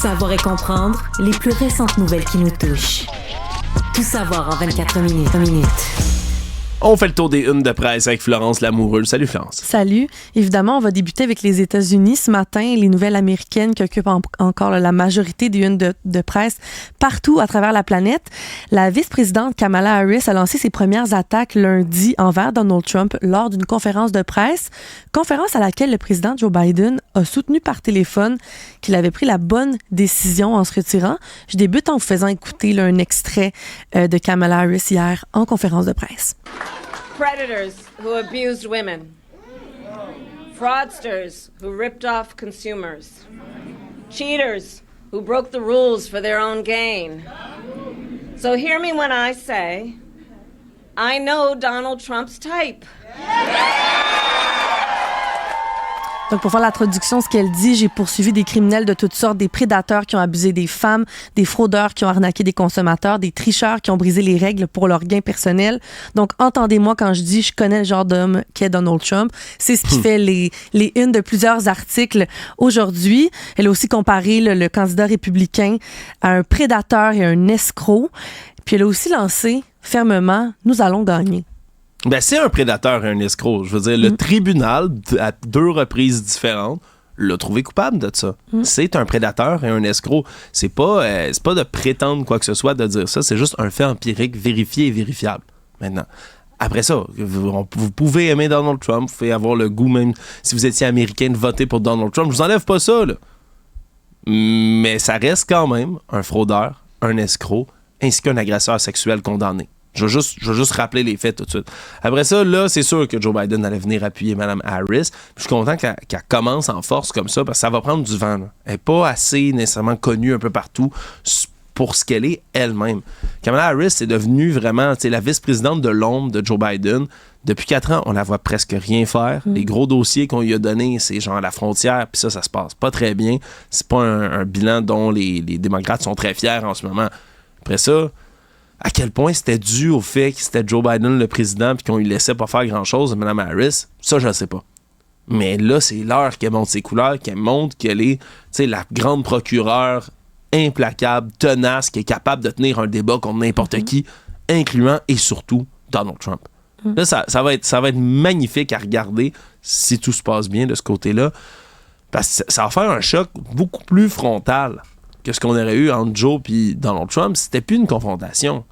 Savoir et comprendre les plus récentes nouvelles qui nous touchent. Tout savoir en 24 minutes. On fait le tour des unes de presse avec Florence Lamoureux. Salut Florence. Salut. Évidemment, on va débuter avec les États-Unis ce matin. Les nouvelles américaines qui occupent encore la majorité des unes de presse partout à travers la planète. La vice-présidente Kamala Harris a lancé ses premières attaques lundi envers Donald Trump lors d'une conférence de presse. Conférence à laquelle le président Joe Biden a soutenu par téléphone qu'il avait pris la bonne décision en se retirant. Je débute en vous faisant écouter un extrait de Kamala Harris hier en conférence de presse. Predators who abused women, fraudsters who ripped off consumers, cheaters who broke the rules for their own gain. So hear me when I say, I know Donald Trump's type. Donc, pour faire la traduction, ce qu'elle dit, j'ai poursuivi des criminels de toutes sortes, des prédateurs qui ont abusé des femmes, des fraudeurs qui ont arnaqué des consommateurs, des tricheurs qui ont brisé les règles pour leur gain personnel. Donc, entendez-moi quand je dis je connais le genre d'homme qu'est Donald Trump. C'est ce qui fait les unes de plusieurs articles aujourd'hui. Elle a aussi comparé le candidat républicain à un prédateur et un escroc. Puis elle a aussi lancé fermement « Nous allons gagner ». Ben, c'est un prédateur et un escroc. Je veux dire, le tribunal, à 2 reprises différentes, l'a trouvé coupable de ça. C'est un prédateur et un escroc. C'est pas de prétendre quoi que ce soit de dire ça. C'est juste un fait empirique vérifié et vérifiable. Maintenant, après ça, vous pouvez aimer Donald Trump, vous pouvez avoir le goût, même si vous étiez américain, de voter pour Donald Trump. Je vous enlève pas ça, là. Mais ça reste quand même un fraudeur, un escroc, ainsi qu'un agresseur sexuel condamné. Je veux juste rappeler les faits tout de suite. Après ça, là, c'est sûr que Joe Biden allait venir appuyer Mme Harris. Je suis content qu'elle commence en force comme ça, parce que ça va prendre du vent, là. Elle n'est pas assez nécessairement connue un peu partout pour ce qu'elle est elle-même. Kamala Harris est devenue vraiment la vice-présidente de l'ombre de Joe Biden. Depuis 4 ans, on la voit presque rien faire. Les gros dossiers qu'on lui a donnés, c'est genre à la frontière, puis ça se passe pas très bien. C'est pas un bilan dont les démocrates sont très fiers en ce moment. Après ça, à quel point c'était dû au fait que c'était Joe Biden le président puis qu'on lui laissait pas faire grand-chose à Mme Harris, ça, je ne sais pas. Mais là, c'est l'heure qu'elle montre ses couleurs, qu'elle montre qu'elle est la grande procureure implacable, tenace, qui est capable de tenir un débat contre n'importe qui, incluant et surtout Donald Trump. Là, ça va être magnifique à regarder si tout se passe bien de ce côté-là, parce que ça va faire un choc beaucoup plus frontal que ce qu'on aurait eu entre Joe et Donald Trump. C'était plus une confrontation.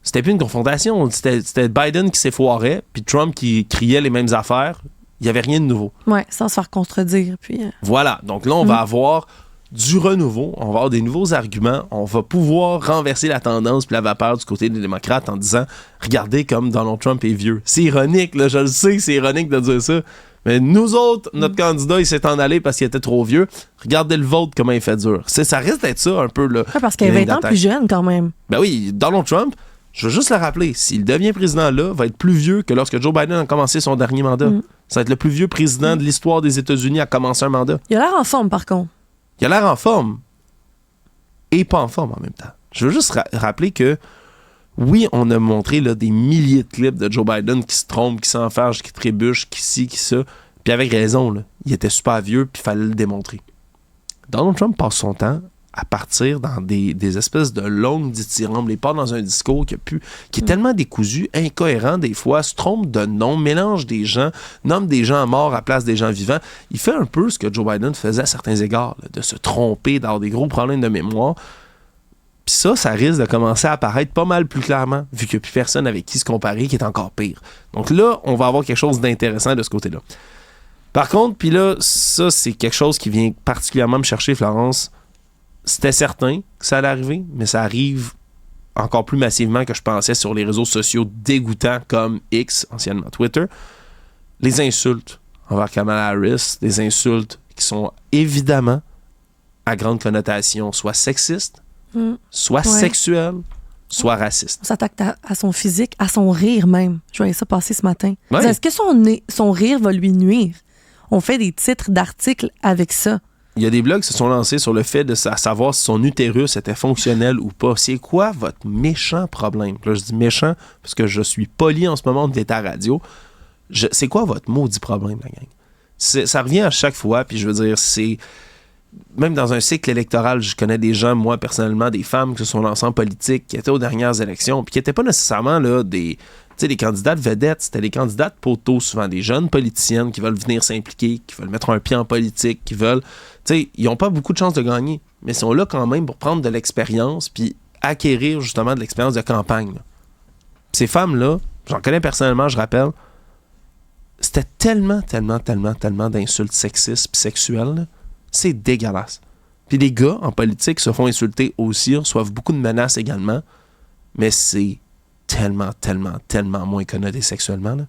C'était Biden qui s'effoirait, puis Trump qui criait les mêmes affaires. Il n'y avait rien de nouveau. Ouais, sans se faire contredire. Puis Voilà. Donc là, on va avoir du renouveau. On va avoir des nouveaux arguments. On va pouvoir renverser la tendance puis la vapeur du côté des démocrates en disant « Regardez comme Donald Trump est vieux. » C'est ironique, là. Je le sais que c'est ironique de dire ça. Mais nous autres, notre candidat, il s'est en allé parce qu'il était trop vieux. Regardez le vôtre, comment il fait dur. Ça risque d'être ça un peu, là. Ouais, parce qu'il est 20 ans plus jeune, quand même. Ben oui, Donald Trump, je veux juste le rappeler, s'il devient président là, va être plus vieux que lorsque Joe Biden a commencé son dernier mandat. Ça va être le plus vieux président de l'histoire des États-Unis à commencer un mandat. Il a l'air en forme, par contre. Il a l'air en forme. Et pas en forme en même temps. Je veux juste rappeler que oui, on a montré là, des milliers de clips de Joe Biden qui se trompe, qui s'enfarge, qui trébuche, qui ci, qui ça. Puis avec raison, là, il était super vieux, puis il fallait le démontrer. Donald Trump passe son temps à partir dans des espèces de longues dithyrambes. Il part dans un discours qui est tellement décousu, incohérent des fois, se trompe de nom, mélange des gens, nomme des gens morts à place des gens vivants. Il fait un peu ce que Joe Biden faisait à certains égards, là, de se tromper, d'avoir des gros problèmes de mémoire. Puis ça risque de commencer à apparaître pas mal plus clairement, vu qu'il n'y a plus personne avec qui se comparer, qui est encore pire. Donc là, on va avoir quelque chose d'intéressant de ce côté-là. Par contre, puis là, ça, c'est quelque chose qui vient particulièrement me chercher, Florence. C'était certain que ça allait arriver, mais ça arrive encore plus massivement que je pensais sur les réseaux sociaux dégoûtants comme X, anciennement Twitter. Les insultes envers Kamala Harris, des insultes qui sont évidemment à grande connotation, soit sexistes, soit sexuelles, soit racistes. On s'attaque à son physique, à son rire même. Je voyais ça passer ce matin. Ouais. Est-ce que son rire va lui nuire? On fait des titres d'articles avec ça. Il y a des blogs qui se sont lancés sur le fait de savoir si son utérus était fonctionnel ou pas. C'est quoi votre méchant problème? Là, je dis méchant parce que je suis poli en ce moment de l'État radio. C'est quoi votre maudit problème, la gang? Ça revient à chaque fois, puis je veux dire, même dans un cycle électoral, je connais des gens, moi personnellement, des femmes qui se sont lancées en politique, qui étaient aux dernières élections, puis qui n'étaient pas nécessairement là, des candidates vedettes, c'était des candidates poteaux, souvent des jeunes politiciennes qui veulent venir s'impliquer, qui veulent mettre un pied en politique, qui veulent... ils n'ont pas beaucoup de chances de gagner, mais ils sont là quand même pour prendre de l'expérience puis acquérir justement de l'expérience de campagne. Là. Ces femmes-là, j'en connais personnellement, je rappelle, c'était tellement d'insultes sexistes puis sexuelles, là. C'est dégueulasse. Puis les gars en politique se font insulter aussi, reçoivent beaucoup de menaces également, mais c'est tellement moins connoté sexuellement. Là.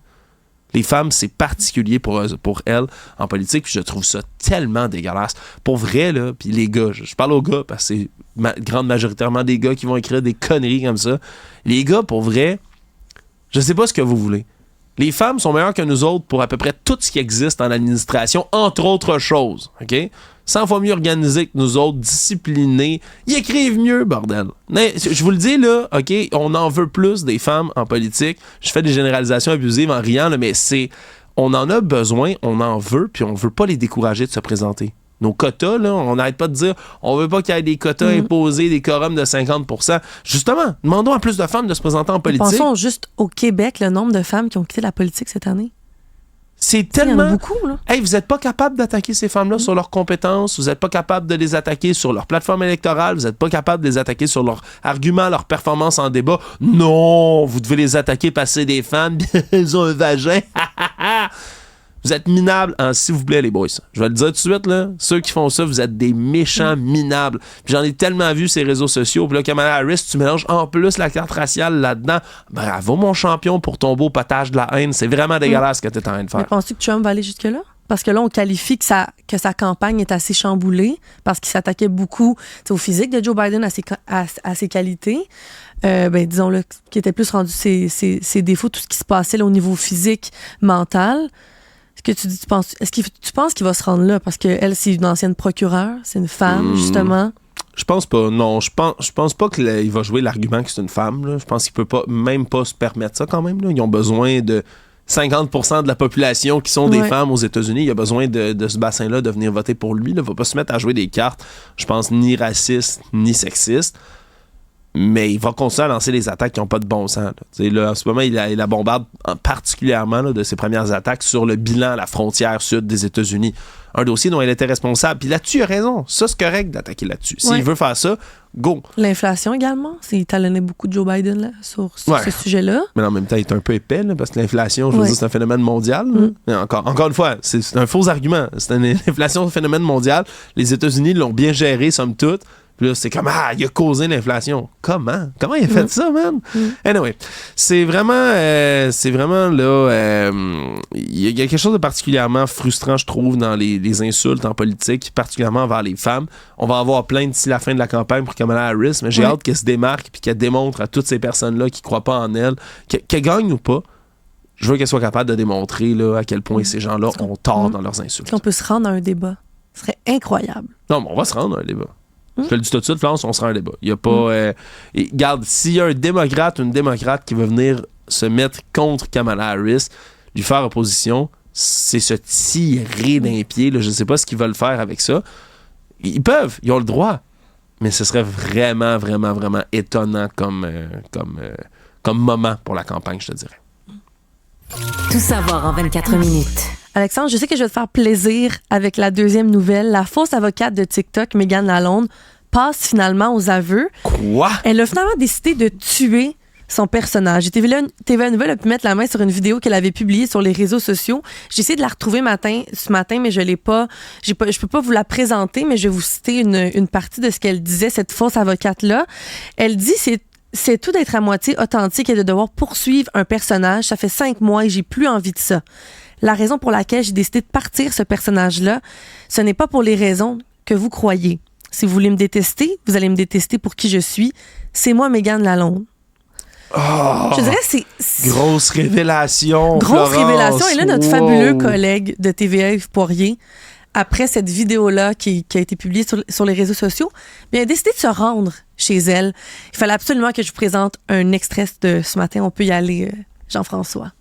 Les femmes, c'est particulier pour elles en politique, puis je trouve ça tellement dégueulasse. Pour vrai, là, puis les gars, je parle aux gars, parce que c'est grande majoritairement des gars qui vont écrire des conneries comme ça. Les gars, pour vrai, je sais pas ce que vous voulez. Les femmes sont meilleures que nous autres pour à peu près tout ce qui existe en administration, entre autres choses, OK? 100 fois mieux organisés que nous autres, disciplinés. Ils écrivent mieux, bordel. Mais, je vous le dis, là, OK, on en veut plus des femmes en politique. Je fais des généralisations abusives en riant, là, mais on en a besoin, on en veut, puis on veut pas les décourager de se présenter. Nos quotas, là, on n'arrête pas de dire on veut pas qu'il y ait des quotas imposés, des quorums de 50%. Justement, demandons à plus de femmes de se présenter en politique. Pensons juste au Québec, le nombre de femmes qui ont quitté la politique cette année. C'est tellement... Il y en a beaucoup, là. Hey, vous n'êtes pas capable d'attaquer ces femmes-là sur leurs compétences, vous n'êtes pas capable de les attaquer sur leur plateforme électorale, vous n'êtes pas capable de les attaquer sur leurs arguments, leurs performances en débat. Non, vous devez les attaquer parce que c'est des femmes, elles ont un vagin. Vous êtes minables, s'il vous plaît, les boys. Je vais le dire tout de suite, là. Ceux qui font ça, vous êtes des méchants minables. Puis j'en ai tellement vu ces réseaux sociaux. Puis là, Kamala Harris, tu mélanges en plus la carte raciale là-dedans. Bravo, mon champion, pour ton beau potage de la haine. C'est vraiment dégueulasse ce que tu es en train de faire. Mais penses-tu que Trump va aller jusque-là? Parce que là, on qualifie que sa campagne est assez chamboulée parce qu'il s'attaquait beaucoup au physique de Joe Biden, à ses qualités. Disons-le, qui était plus rendu ses défauts, tout ce qui se passait là, au niveau physique, mental. Est-ce que tu penses qu'il va se rendre là? Parce qu'elle, c'est une ancienne procureure, c'est une femme, justement. Je pense pas, non. Je pense pas qu'il va jouer l'argument que c'est une femme. Là. Je pense qu'il peut même pas se permettre ça quand même. Là. Ils ont besoin de 50% de la population qui sont des femmes aux États-Unis. Il a besoin de ce bassin-là de venir voter pour lui. Il ne va pas se mettre à jouer des cartes, je pense, ni racistes, ni sexistes. Mais il va continuer à lancer des attaques qui n'ont pas de bon sens. Là, en ce moment, il la bombarde particulièrement là, de ses premières attaques sur le bilan à la frontière sud des États-Unis. Un dossier dont elle était responsable. Puis là-dessus, il a raison. Ça, c'est correct d'attaquer là-dessus. S'il veut faire ça, go. L'inflation également. Il talonnait beaucoup de Joe Biden là, sur ce sujet-là. Mais en même temps, il est un peu épais là, parce que l'inflation, je veux dire, c'est un phénomène mondial. Mais encore une fois, c'est un faux argument. C'est une inflation, un phénomène mondial. Les États-Unis l'ont bien géré, somme toute. Puis là, c'est comme, il a causé l'inflation. Comment il a fait ça, man? Anyway, c'est vraiment là, il y a quelque chose de particulièrement frustrant, je trouve, dans les insultes en politique, particulièrement envers les femmes. On va en avoir plein d'ici la fin de la campagne pour Kamala Harris, mais j'ai hâte qu'elle se démarque puis qu'elle démontre à toutes ces personnes-là qui croient pas en elle, qu'elle gagne ou pas. Je veux qu'elle soit capable de démontrer là, à quel point ces gens-là ont tort dans leurs insultes. Si on peut se rendre à un débat, ce serait incroyable. Non, mais on va se rendre à un débat. Je te le dis tout de suite, Florence, on sera un débat. Il y a pas. Regarde, s'il y a un démocrate ou une démocrate qui veut venir se mettre contre Kamala Harris, lui faire opposition, c'est se tirer d'un pied. Là, je ne sais pas ce qu'ils veulent faire avec ça. Ils peuvent, ils ont le droit. Mais ce serait vraiment, vraiment, vraiment étonnant comme moment pour la campagne, je te dirais. Tout savoir en 24 minutes. Alexandre, je sais que je vais te faire plaisir avec la deuxième nouvelle. La fausse avocate de TikTok, Megan Lalonde, passe finalement aux aveux. Quoi? Elle a finalement décidé de tuer son personnage. TVA Nouvelle a pu mettre la main sur une vidéo qu'elle avait publiée sur les réseaux sociaux. J'ai essayé de la retrouver ce matin, mais je l'ai pas. Je peux pas vous la présenter, mais je vais vous citer une partie de ce qu'elle disait, cette fausse avocate-là. Elle dit c'est tout d'être à moitié authentique et de devoir poursuivre un personnage. Ça fait 5 mois et j'ai plus envie de ça. La raison pour laquelle j'ai décidé de partir ce personnage-là, ce n'est pas pour les raisons que vous croyez. Si vous voulez me détester, vous allez me détester pour qui je suis. C'est moi, Megan Lalonde. Oh, je dirais c'est grosse révélation. Grosse Florence. révélation. Et là, notre fabuleux collègue de TVA, Yves Poirier, après cette vidéo-là qui a été publiée sur les réseaux sociaux, bien, a décidé de se rendre chez elle. Il fallait absolument que je vous présente un extrait de ce matin. On peut y aller, Jean-François.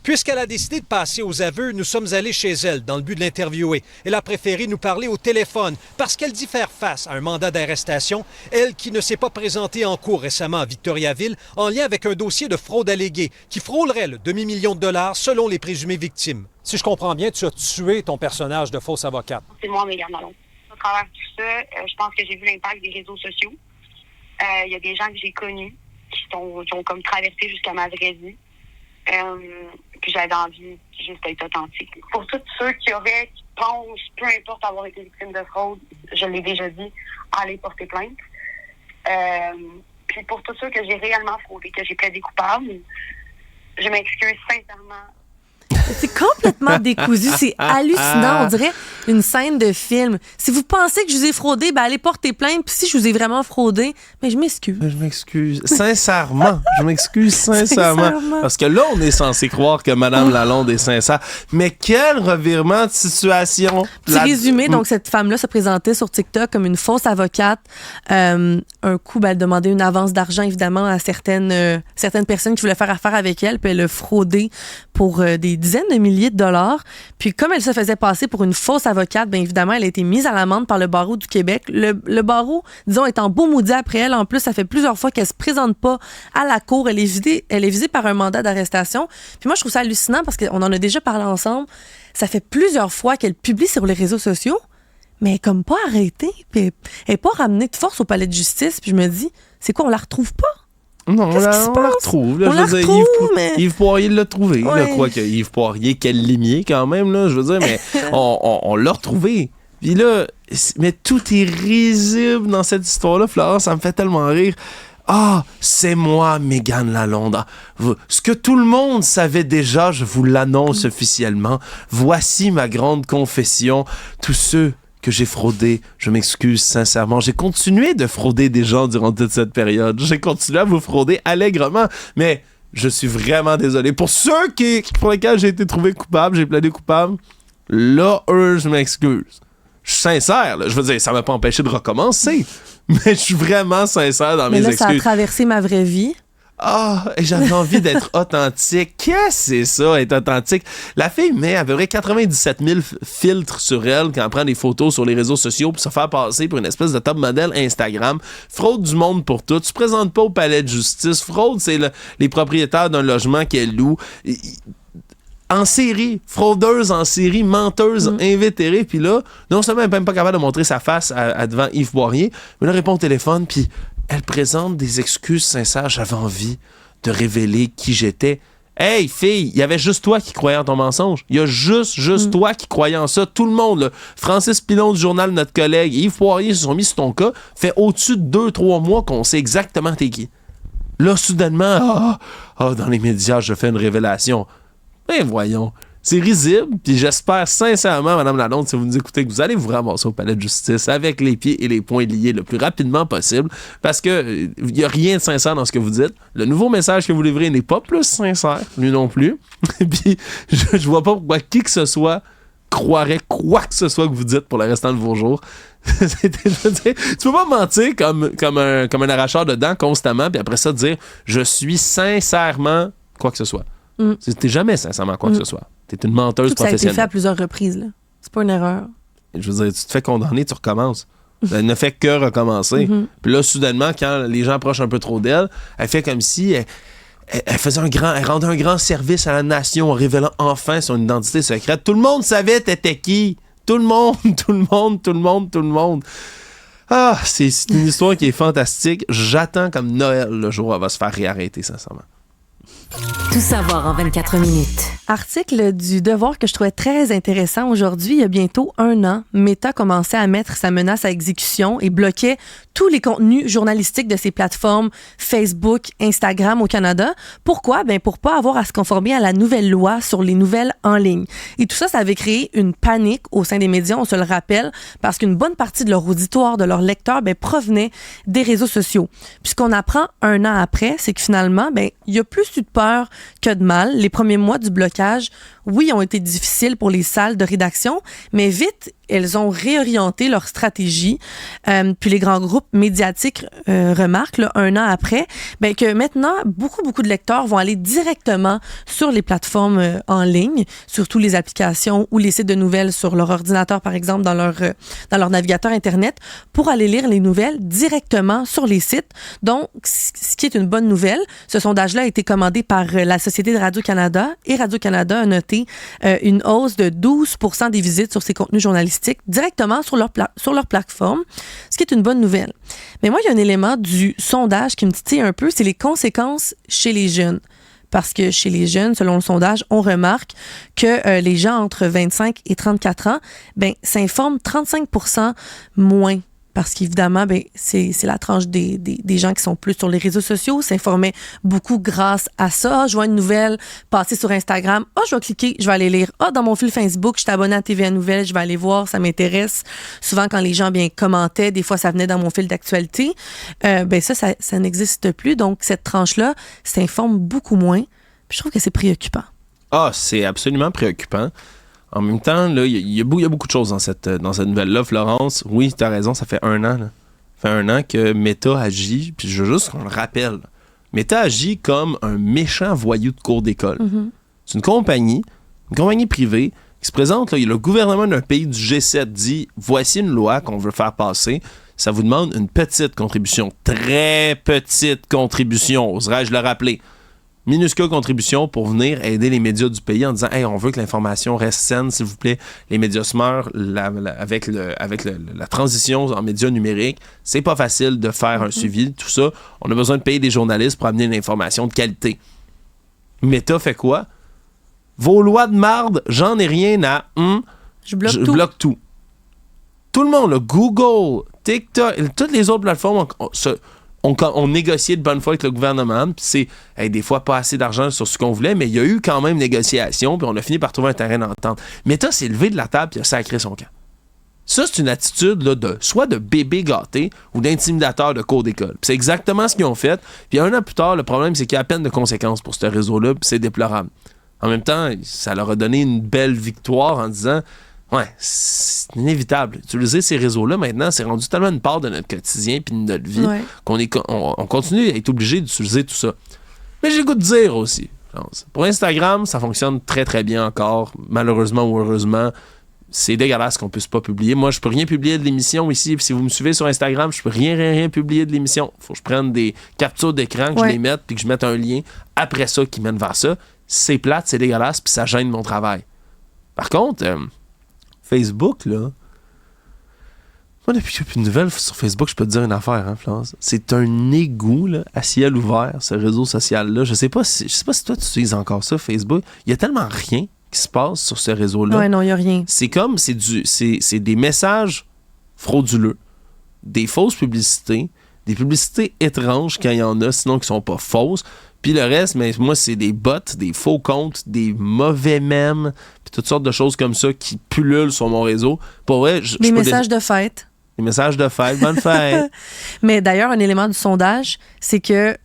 Puisqu'elle a décidé de passer aux aveux, nous sommes allés chez elle dans le but de l'interviewer. Elle a préféré nous parler au téléphone parce qu'elle dit faire face à un mandat d'arrestation, elle qui ne s'est pas présentée en cours récemment à Victoriaville en lien avec un dossier de fraude alléguée qui frôlerait le demi-million de dollars selon les présumées victimes. Si je comprends bien, tu as tué ton personnage de fausse avocate. C'est moi, Mégane Lalonde. À travers tout ça, je pense que j'ai vu l'impact des réseaux sociaux. Il y a des gens que j'ai connus qui ont comme traversé jusqu'à ma vraie vie. Puis j'avais envie juste d'être authentique. Pour tous ceux qui pensent, peu importe avoir été victime de fraude, je l'ai déjà dit, aller porter plainte. Puis pour tous ceux que j'ai réellement fraudé, que j'ai plaidé coupable, je m'excuse sincèrement. C'est complètement décousu. C'est hallucinant. On dirait une scène de film. Si vous pensez que je vous ai fraudé, ben allez porter plainte. Puis si je vous ai vraiment fraudé, mais je m'excuse. Je m'excuse. Sincèrement. Je m'excuse sincèrement. Parce que là, on est censé croire que Mme Lalonde est sincère. Mais quel revirement de situation. Petit résumé, donc cette femme-là se présentait sur TikTok comme une fausse avocate. Un coup, elle demandait une avance d'argent, évidemment, à certaines personnes qui voulaient faire affaire avec elle. Puis elle a fraudé pour des dizaines de milliers de dollars. Puis comme elle se faisait passer pour une fausse avocate, bien évidemment, elle a été mise à l'amende par le barreau du Québec. Le barreau, disons, est en beau maudit après elle. En plus, ça fait plusieurs fois qu'elle se présente pas à la cour. Elle est visée par un mandat d'arrestation. Puis moi, je trouve ça hallucinant parce qu'on en a déjà parlé ensemble. Ça fait plusieurs fois qu'elle publie sur les réseaux sociaux, mais elle est comme pas arrêtée. Puis elle est pas ramenée de force au palais de justice. Puis je me dis, c'est quoi, on la retrouve pas? Non, on la retrouve. Là, on la retrouve, mais... Yves Poirier l'a trouvé. Ouais. Quoi que Yves Poirier, quel limier quand même, là, je veux dire, mais on l'a retrouvé. Puis là, mais tout est risible dans cette histoire-là, Florence, ça me fait tellement rire. Ah, c'est moi, Mégane Lalonde. Ce que tout le monde savait déjà, je vous l'annonce officiellement. Voici ma grande confession. Tous ceux que j'ai fraudé, je m'excuse sincèrement. J'ai continué de frauder des gens durant toute cette période. J'ai continué à vous frauder allègrement, mais je suis vraiment désolé. Pour ceux pour lesquels j'ai été trouvé coupable, j'ai plaidé coupable, là, je m'excuse. Je suis sincère, là. Je veux dire, ça m'a pas empêché de recommencer, mais je suis vraiment sincère dans mes excuses. Mais là, ça a traversé ma vraie vie. Ah, j'avais envie d'être authentique. Qu'est-ce que c'est ça, être authentique? La fille met à peu près 97 000 filtres sur elle quand elle prend des photos sur les réseaux sociaux pour se faire passer pour une espèce de top modèle Instagram. Fraude du monde pour tout. Tu te présentes pas au palais de justice. Fraude, c'est les propriétaires d'un logement qu'elle loue. En série, fraudeuse en série, menteuse invétérée, puis là, non seulement elle n'est même pas capable de montrer sa face à devant Yves Poirier, mais elle répond au téléphone, puis elle présente des excuses sincères. J'avais envie de révéler qui j'étais. Hey, fille, il y avait juste toi qui croyais en ton mensonge. Il y a juste toi qui croyais en ça. Tout le monde, là. Francis Pilon du journal, notre collègue, Yves Poirier se sont mis sur ton cas. Fait au-dessus de 2-3 mois qu'on sait exactement t'es qui. Là, soudainement, dans les médias, je fais une révélation. Ben voyons. C'est risible, puis j'espère sincèrement, Mme Lalonde, si vous nous écoutez, que vous allez vous ramasser au palais de justice avec les pieds et les poings liés le plus rapidement possible, parce que il n'y a rien de sincère dans ce que vous dites. Le nouveau message que vous livrez n'est pas plus sincère, lui non plus. Puis je vois pas pourquoi qui que ce soit croirait quoi que ce soit que vous dites pour le restant de vos jours. Tu peux pas mentir comme un arracheur de dents constamment, puis après ça dire « je suis sincèrement quoi que ce soit ». T'es jamais sincèrement quoi que ce soit. T'es une menteuse professionnelle. Ça a été fait à plusieurs reprises, là. C'est pas une erreur. Je veux dire, tu te fais condamner, tu recommences. Elle ne fait que recommencer. Puis là, soudainement, quand les gens approchent un peu trop d'elle, elle fait comme si elle rendait un grand service à la nation en révélant enfin son identité secrète. Tout le monde savait t'étais qui. Tout le monde. Ah, c'est une histoire qui est fantastique. J'attends comme Noël le jour où elle va se faire réarrêter, sincèrement. Tout savoir en 24 minutes. Article du Devoir que je trouvais très intéressant aujourd'hui. Il y a bientôt 1 an, Meta commençait à mettre sa menace à exécution et bloquait tous les contenus journalistiques de ses plateformes Facebook, Instagram au Canada. Pourquoi? Ben pour pas avoir à se conformer à la nouvelle loi sur les nouvelles en ligne. Et tout ça, ça avait créé une panique au sein des médias, on se le rappelle, parce qu'une bonne partie de leur auditoire, de leurs lecteurs, provenait des réseaux sociaux. Puis ce qu'on apprend 1 an après, c'est que finalement, il y a plus eu de peur que de mal. Les premiers mois du blocage blocage, oui, ont été difficiles pour les salles de rédaction, mais vite, elles ont réorienté leur stratégie. Puis les grands groupes médiatiques remarquent, là, 1 an après, ben, que maintenant, beaucoup de lecteurs vont aller directement sur les plateformes en ligne, sur toutes les applications ou les sites de nouvelles sur leur ordinateur, par exemple, dans leur navigateur Internet, pour aller lire les nouvelles directement sur les sites. Donc, ce qui est une bonne nouvelle, ce sondage-là a été commandé par la Société de Radio-Canada et Radio-Canada a noté une hausse de 12% des visites sur ces contenus journalistiques directement sur leur plateforme, ce qui est une bonne nouvelle. Mais moi, il y a un élément du sondage qui me titille un peu, c'est les conséquences chez les jeunes. Parce que chez les jeunes, selon le sondage, on remarque que les gens entre 25 et 34 ans ben, s'informent 35% moins. Parce qu'évidemment, ben, c'est la tranche des gens qui sont plus sur les réseaux sociaux, s'informaient beaucoup grâce à ça. Je vois une nouvelle passer sur Instagram. Je vais cliquer, je vais aller lire. Dans mon fil Facebook, je suis abonnée à TVA Nouvelles, je vais aller voir, ça m'intéresse. Souvent, quand les gens bien commentaient, des fois, ça venait dans mon fil d'actualité. Ben ça n'existe plus. Donc, cette tranche-là s'informe beaucoup moins. Puis je trouve que c'est préoccupant. C'est absolument préoccupant. En même temps, il y a beaucoup de choses dans cette nouvelle-là. Florence, oui, tu as raison, ça fait 1 an. Là. Ça fait 1 an que Meta agit, puis je veux juste qu'on le rappelle. Meta agit comme un méchant voyou de cours d'école. Mm-hmm. C'est une compagnie privée qui se présente, là, le gouvernement d'un pays du G7 dit « Voici une loi qu'on veut faire passer. Ça vous demande une petite contribution, très petite contribution, oserais-je le rappeler. » Minuscule contribution pour venir aider les médias du pays en disant « Hey, on veut que l'information reste saine, s'il vous plaît. Les médias se meurent avec la transition en médias numériques. C'est pas facile de faire un suivi, tout ça. On a besoin de payer des journalistes pour amener l'information de qualité. » Meta fait quoi? Vos lois de marde, j'en ai rien à... Je bloque tout. Tout le monde, là, Google, TikTok, toutes les autres plateformes on négociait de bonne foi avec le gouvernement, puis c'est des fois pas assez d'argent sur ce qu'on voulait, mais il y a eu quand même négociation, puis on a fini par trouver un terrain d'entente. Meta s'est levé de la table, puis il a sacré son camp. Ça, c'est une attitude là, soit de bébé gâté ou d'intimidateur de cours d'école. Puis c'est exactement ce qu'ils ont fait. Puis 1 an plus tard, le problème, c'est qu'il y a à peine de conséquences pour ce réseau-là, puis c'est déplorable. En même temps, ça leur a donné une belle victoire en disant... Ouais, c'est inévitable. Utiliser ces réseaux-là, maintenant, c'est rendu tellement une part de notre quotidien puis de notre vie qu'on continue à être obligé d'utiliser tout ça. Mais j'ai le goût de dire aussi, pour Instagram, ça fonctionne très, très bien encore. Malheureusement ou heureusement, c'est dégueulasse qu'on puisse pas publier. Moi, je peux rien publier de l'émission ici. Puis si vous me suivez sur Instagram, je peux rien publier de l'émission. Faut que je prenne des captures d'écran, que je les mette puis que je mette un lien après ça qui mène vers ça. C'est plate, c'est dégueulasse puis ça gêne mon travail. Par contre... Facebook, là... Moi, depuis qu'il n'y a plus de nouvelles sur Facebook, je peux te dire une affaire, hein, Florence. C'est un égout, là, à ciel ouvert, ce réseau social-là. Je sais pas si toi, tu utilises encore ça, Facebook. Il y a tellement rien qui se passe sur ce réseau-là. Ouais, non, il n'y a rien. C'est comme... C'est des messages frauduleux, des fausses publicités, des publicités étranges quand il y en a, sinon qui sont pas fausses. Puis le reste, mais moi, c'est des bots, des faux comptes, des mauvais mèmes, puis toutes sortes de choses comme ça qui pullulent sur mon réseau. Pour vrai, des messages de fête. Des messages de fête, bonne fête. Mais d'ailleurs, un élément du sondage, c'est que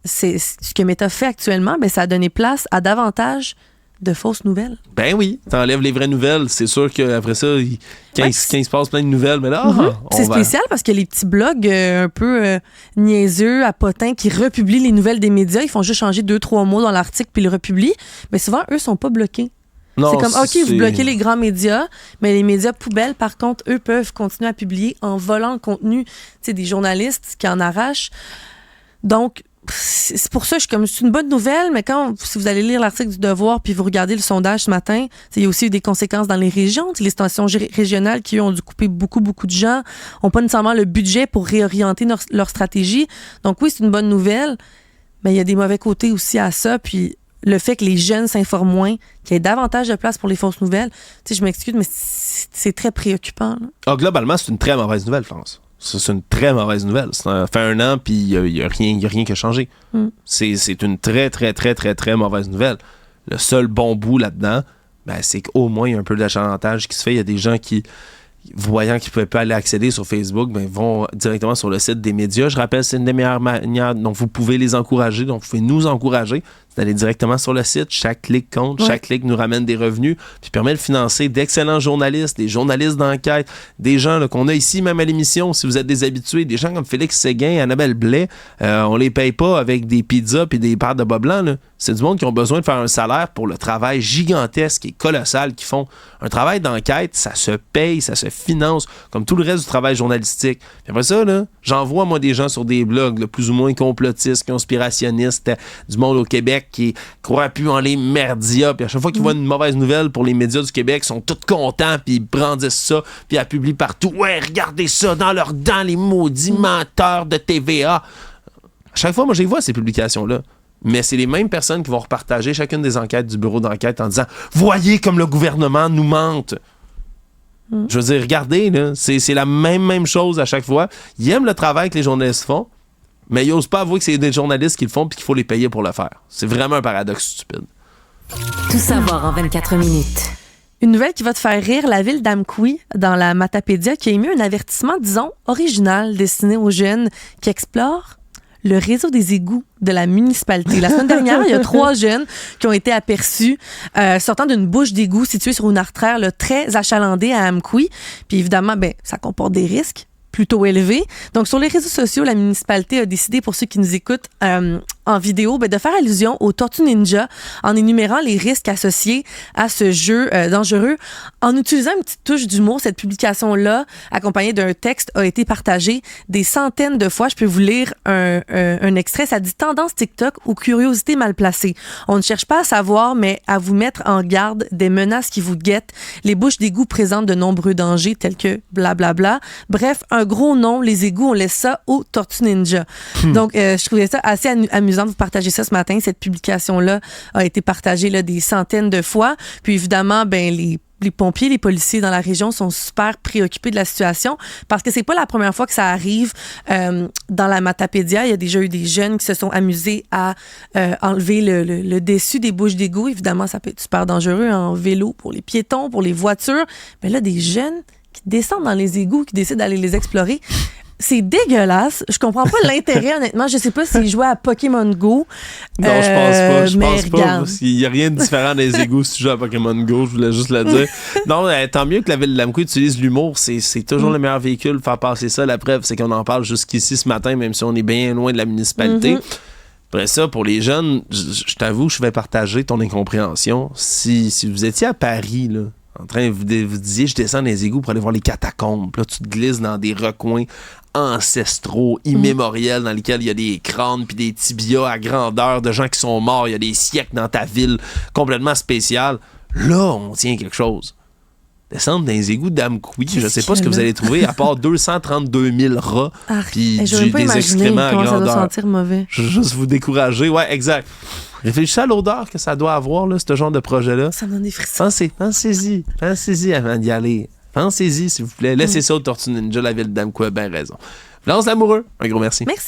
c'est ce que Meta fait actuellement, ben, ça a donné place à davantage de fausses nouvelles. Ben oui, t'enlèves les vraies nouvelles. C'est sûr qu'après ça, quand il se passe plein de nouvelles, mais là, c'est spécial parce que les petits blogs un peu niaiseux, à potins, qui republient les nouvelles des médias, ils font juste changer 2-3 mots dans l'article puis ils le republient. Mais souvent, eux sont pas bloqués. Non, c'est comme, OK, vous bloquez les grands médias, mais les médias poubelles, par contre, eux peuvent continuer à publier en volant le contenu. Tu sais, des journalistes qui en arrachent. Donc, c'est pour ça que c'est une bonne nouvelle, mais si vous allez lire l'article du Devoir puis vous regardez le sondage ce matin, il y a aussi eu des conséquences dans les régions. Les stations régionales qui, eux, ont dû couper beaucoup de gens, n'ont pas nécessairement le budget pour réorienter leur stratégie. Donc oui, c'est une bonne nouvelle, mais il y a des mauvais côtés aussi à ça. Puis le fait que les jeunes s'informent moins, qu'il y ait davantage de place pour les fausses nouvelles, je m'excuse, mais c'est très préoccupant. Globalement, c'est une très mauvaise nouvelle, France. C'est une très mauvaise nouvelle. Ça fait 1 an, puis il n'y a rien qui a changé. C'est une très, très, très, très, très mauvaise nouvelle. Le seul bon bout là-dedans, c'est qu'au moins, il y a un peu d'achalandage qui se fait. Il y a des gens qui, voyant qu'ils ne pouvaient pas aller accéder sur Facebook, vont directement sur le site des médias. Je rappelle, c'est une des meilleures manières dont vous pouvez les encourager, dont vous pouvez nous encourager. d'aller directement sur le site. Chaque clic compte, chaque clic nous ramène des revenus, puis permet de financer d'excellents journalistes, des journalistes d'enquête, des gens là, qu'on a ici même à l'émission, si vous êtes des habitués, des gens comme Félix Séguin, Annabelle Blais, on les paye pas avec des pizzas puis des paires de bas blancs, là. C'est du monde qui ont besoin de faire un salaire pour le travail gigantesque et colossal qu'ils font. Un travail d'enquête, ça se paye, ça se finance, comme tout le reste du travail journalistique. Puis après ça, là, j'envoie moi des gens sur des blogs là, plus ou moins complotistes, conspirationnistes, du monde au Québec qui croient plus en les merdias. Puis à chaque fois qu'ils voient une mauvaise nouvelle pour les médias du Québec, ils sont tous contents, puis ils brandissent ça, puis ils la publient partout. Ouais, regardez ça dans leurs dents, les maudits menteurs de TVA. À chaque fois, moi, je les vois, ces publications-là. Mais c'est les mêmes personnes qui vont repartager chacune des enquêtes du bureau d'enquête en disant « Voyez comme le gouvernement nous mente! » Je veux dire, regardez, là, c'est la même chose à chaque fois. Ils aiment le travail que les journalistes font, mais ils n'osent pas avouer que c'est des journalistes qui le font et qu'il faut les payer pour le faire. C'est vraiment un paradoxe stupide. Tout savoir en 24 minutes. Une nouvelle qui va te faire rire, la ville d'Amqui, dans la Matapédia, qui a émis un avertissement, disons, original, destiné aux jeunes qui explorent le réseau des égouts de la municipalité. La semaine dernière, il y a 3 jeunes qui ont été aperçus sortant d'une bouche d'égout située sur une artère là, très achalandée à Amqui. Puis évidemment, ça comporte des risques plutôt élevés. Donc, sur les réseaux sociaux, la municipalité a décidé, pour ceux qui nous écoutent en vidéo, de faire allusion aux Tortues Ninja en énumérant les risques associés à ce jeu dangereux. En utilisant une petite touche d'humour, cette publication-là, accompagnée d'un texte, a été partagée des centaines de fois. Je peux vous lire un extrait. Ça dit « Tendance TikTok ou curiosité mal placée. On ne cherche pas à savoir, mais à vous mettre en garde des menaces qui vous guettent. Les bouches d'égout présentent de nombreux dangers tels que blablabla. Bref, un gros nom, les égouts, on laisse ça aux Tortues Ninja. » Donc, je trouvais ça assez amusant de vous partager ça ce matin. Cette publication-là a été partagée là, des centaines de fois. Puis évidemment, les pompiers, les policiers dans la région sont super préoccupés de la situation parce que c'est pas la première fois que ça arrive dans la Matapédia. Il y a déjà eu des jeunes qui se sont amusés à enlever le dessus des bouches d'égout. Évidemment, ça peut être super dangereux en vélo pour les piétons, pour les voitures. Mais là, des jeunes qui descendent dans les égouts, qui décident d'aller les explorer. C'est dégueulasse. Je comprends pas l'intérêt, honnêtement. Je sais pas s'ils jouaient à Pokémon Go. Non, je pense pas. Je pense pas. Regarde. Parce qu'il y a rien de différent des égouts si tu joues à Pokémon Go. Je voulais juste le dire. Non, tant mieux que la ville de Lamco utilise l'humour. C'est toujours le meilleur véhicule pour faire passer ça. La preuve, c'est qu'on en parle jusqu'ici ce matin, même si on est bien loin de la municipalité. Après ça, pour les jeunes, je t'avoue, je vais partager ton incompréhension. Si vous étiez à Paris, là, en train, vous disiez, je descends dans les égouts pour aller voir les catacombes. Là, tu te glisses dans des recoins ancestraux, immémoriels, dans lesquels il y a des crânes puis des tibias à grandeur de gens qui sont morts il y a des siècles dans ta ville, complètement spécial. Là, on tient quelque chose. Descendre dans les égouts d'Amqui, je sais pas ce que vous allez trouver, à part 232 000 rats puis des excréments à grandeur. Ça doit sentir mauvais. Je veux juste vous décourager. Ouais, exact. Réfléchissez à l'odeur que ça doit avoir, là, ce genre de projet-là. Ça me donne des frissons. Pensez-y avant d'y aller. Pensez-y, s'il vous plaît. Laissez ça aux Tortues Ninja, la ville d'Amqui a bien raison. Lance l'amoureux, un gros merci. Merci.